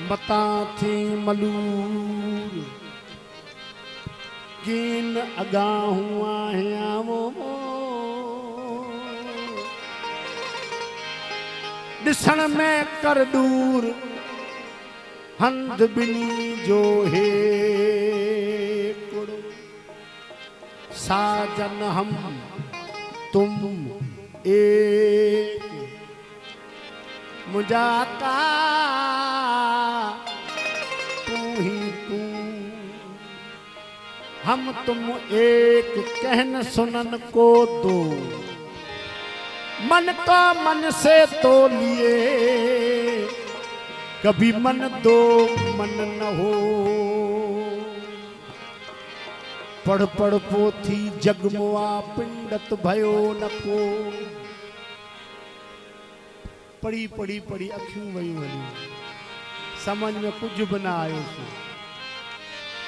मता थी मलूर कीन अगा हुआ है वो दिसण में कर दूर हंद बिनी जो है कुड़ो साजन हम तुम एक मुजाका तू ही तू हम तुम एक कहन सुनन को दो मन का मन से तो लिए कभी मन दो मन न हो पढ़ पढ़ पोथी जगमुआ पिंडत भयो न को पढ़ी पढ़ी पढ़ी अखियूं वयूं हलियूं समझ में कुछ बि न आयो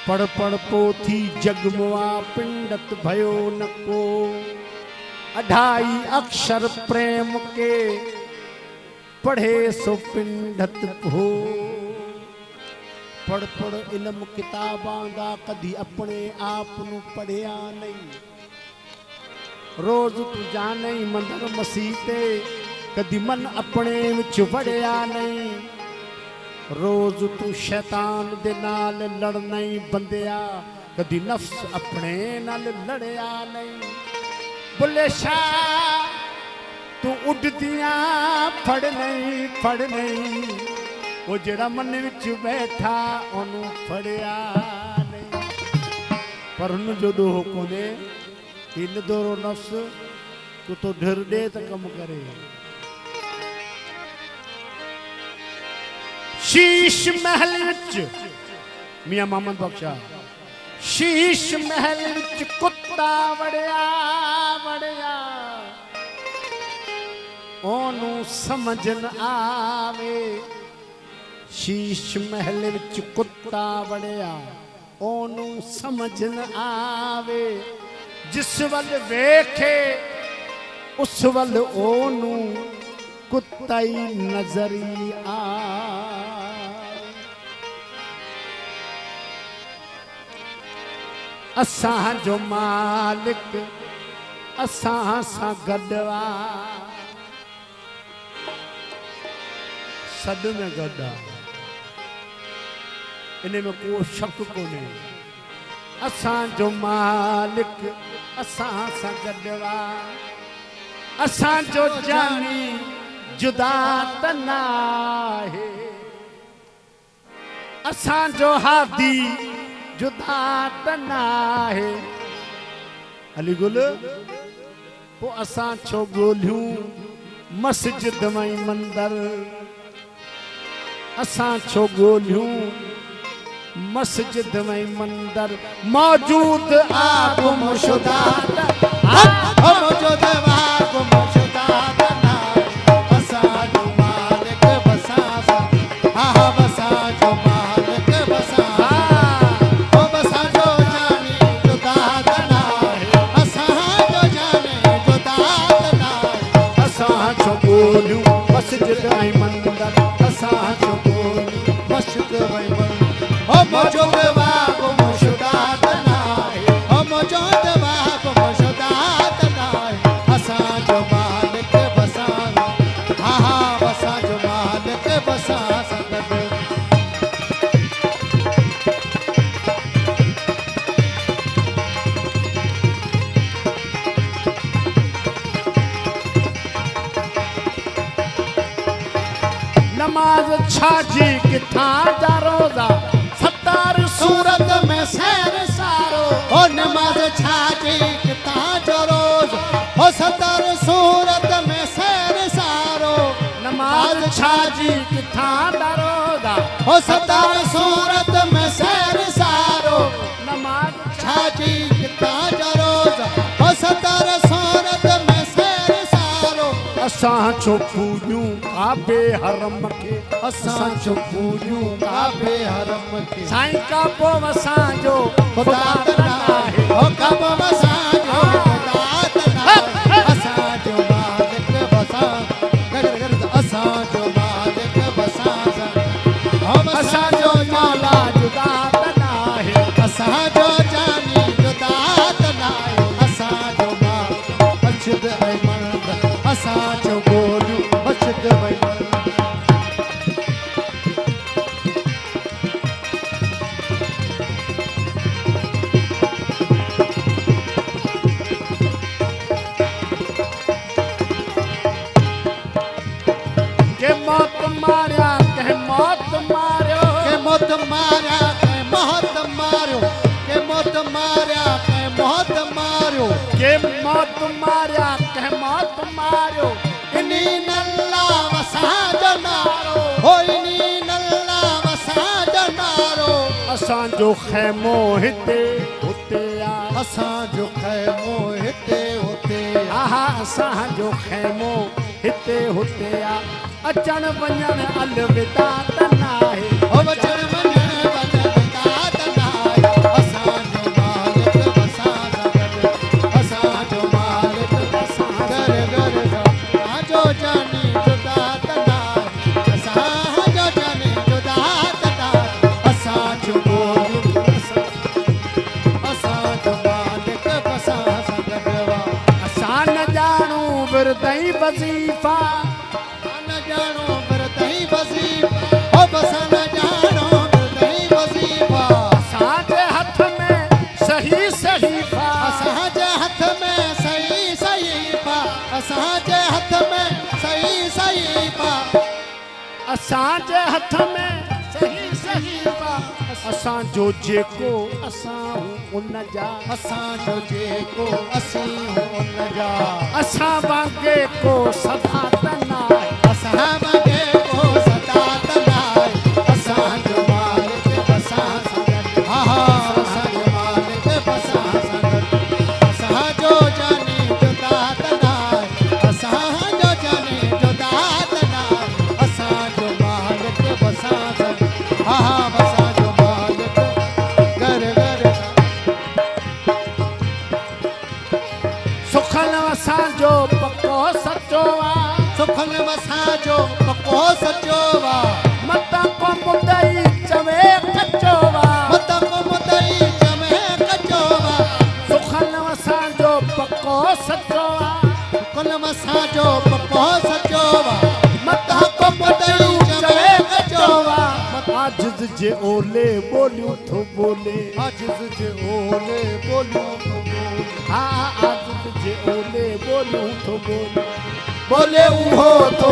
पढ़ पढ़ पोथी जगमुआ पिंडत भयो न को अढ़ाई अक्षर प्रेम के पढ़े सो पिंडत हो पढ़ पढ़ इल्म किताबां दा कदी अपने आप नू पढ़िया नहीं रोज तू जाने मंदिर मसीते कदी मन अपने विच वड़िया नहीं रोज तू शैतान दे नाल लड़ना ही बंदिया कदी नफ्स अपने नाल लड़िया नहीं बुले शाह तू उड़दियां फड़ नहीं वो जेड़ा मन विच बैठा ओनू फड़िया नहीं पर उन जो दो कोने इन दोरो नफ्स तू तो ढर दे तो कम करे शीश महल विच मियां मोहम्मद बख्शा शीश महल विच कुत्ता वड़िया वड़िया ओनू समझ न आवे शीश महल विच कुत्ता वड़िया ओनू समझ न आवे जिस वल वेखे उस वल ओनू कुत्ता ही नजरी आ असां जो मालिक असां सां गडवा सद में गदा इन्हें में को शक कोने असां जो मालिक असां सां गडवा असां जो जानी जुदा त नाहे असां जो हादी जुदा त नाहे अली गुल पो असां छो गोलियूं मस्जिद में मंदर असां छो गोलियूं मस्जिद में मंदर मौजूद आप मुशुदा मौजूद आप मुशुदा बसा जो मालिक बसा हा बसा जो मालिक बसा ओ बसा जो जाने जुदा तना असां जो जाने जुदा तना असां छो गोलियूं मस्जिद में मंदर असां छो गोलियूं मस्जिद में मंदर ओ मौजूद बाप मुशुदा तना ओ मौजूद बाप मुशुदा तना असां जो मालिक बसा हा हा बसा जो मालिक बसा सदद नमाज छाजी किथां जा रोज़ा सत्तर सूरत में सैर सारो ओ नमाज छाजी किथां जो रोज़ ओ सत्तर सूरत में सैर सारो नमाज छाजी किथां जा रोज़ा ओ सत्तर सूरत में सैर सारो नमाज छाजी किथां जा रोज़ा ओ सत्तर सूरत में सैर सारो असां छो पूॼूं काबे हरम खे असां छो पूॼूं काबे हरम खे साईं काबो असांजो ख़ुदा त नाहे ओ काबो असांजो ख़ुदा त नाहे असांजो मालिक बसा असांजो मालिक बसा के मौत मारिया कह मौत मारियो इनी नल्ला वसा जनारो हो इनी नल्ला वसा जनारो असां जो खैमो हिते हुते आ असां जो खैमो हिते हुते आहा असां जो खैमो हिते हुते आ अचण वञण अलविदा त नाहे हो अचण वञण अलविदा त नाहे असां जो मालिक वसा सगद असां जो मालिक वसा घर घर जो जानी जुदा त नाहे असां जो जानी जुदा त नाहे असां जो असां जो मालिक वसा सगद असां न ॼाणू विरदई वज़ीफ़ा न ॼाणो विरदई वज़ीफ़ा हो बसा न ॼाणो विरदई वज़ीफ़ा असांजे हथ में सही सहीफ़ा असांजे हथ में सही सहीफ़ा असांजे हथ में सही सहीफ़ा असांजे हथ में सही सहीफ़ा असां जो जेको असां उन जा असां जो जेको असीं उन जा असां वांगे को सदा त नाहे असां वांगे को सदा त नाहे असां जो मालिक वसा सगद हा असां जो मालिक वसा सगद असां जो जानी जुदा त नाहे असां जो जानी जुदा त नाहे असां जो मालिक वसा सगद हा असां जो मालिक घर घर सुखन वसा जो पको सचो आ सुखन वसा जो पको सचो आ मत को मुदई चवे कचो आ मत को मुदई चवे कचो आ सुखन वसा जो पको सचो आ सुखन वसा जो पको सचो आ मत को मुदई चवे कचो आ आजिज़ जे ओले बोलियो थो बोले आजिज़ जे ओले बोलियो थो बोले हाँ आजिज़ जे ओले बोलियो थो बोले बोले उहो थो